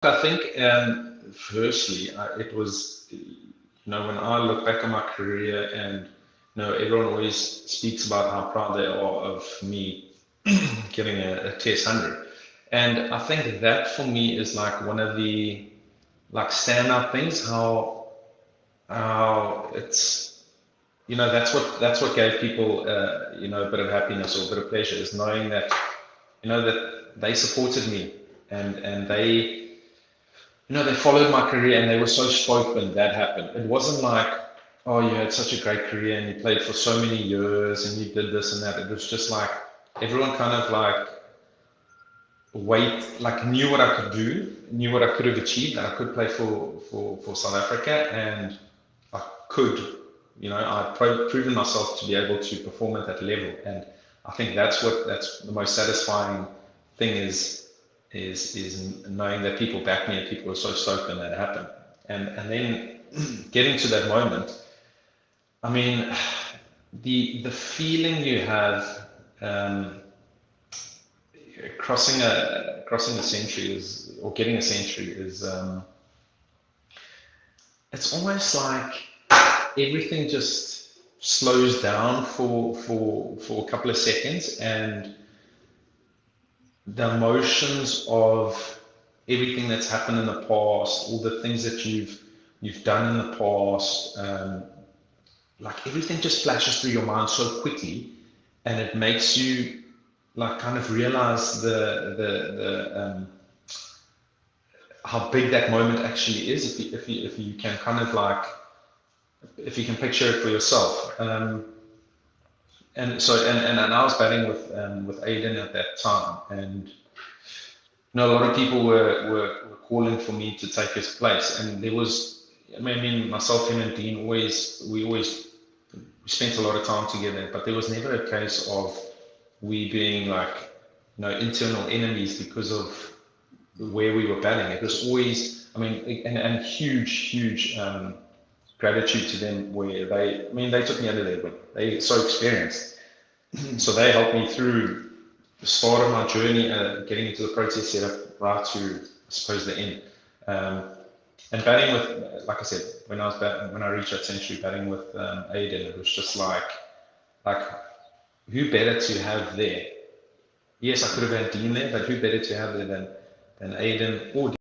I think, firstly, it was, when I look back on my career, and, everyone always speaks about how proud they are of me getting a Test 100. And I think that for me is like one of the like standout things, how it's, that's what gave people, a bit of happiness or a bit of pleasure, is knowing that, that they supported me, and they followed my career, and they were so stoked when that happened. It wasn't like, oh, you had such a great career and you played for so many years and you did this and that. It was just like everyone kind of like knew what I could do, knew what I could have achieved, that I could play for South Africa, and I could, I'd proven myself to be able to perform at that level. And I think that's the most satisfying thing, is knowing that people back me and people were so stoked when that happened. And then getting to that moment, I mean, the feeling you have, um, crossing a century is, or getting a century is, it's almost like everything just slows down for a couple of seconds, and the emotions of everything that's happened in the past, all the things that you've done in the past, like everything just flashes through your mind so quickly, and it makes you like kind of realize how big that moment actually is, if you can kind of like, if you can picture it for yourself. And so, and I was batting with Aiden at that time, and a lot of people were calling for me to take his place, and there was, I mean, myself, him, and Dean we always spent a lot of time together, but there was never a case of we being like, internal enemies because of where we were batting. It was always, I mean, and huge gratitude to them, where they took me under their wing. They so experienced, so they helped me through the start of my journey, getting into the Proteas setup, right to, I suppose, the end. Um, and batting with, like I said, when I reached that century, batting with Aiden, it was just like who better to have there? Yes, I could have had Dean there, but who better to have there than Aiden or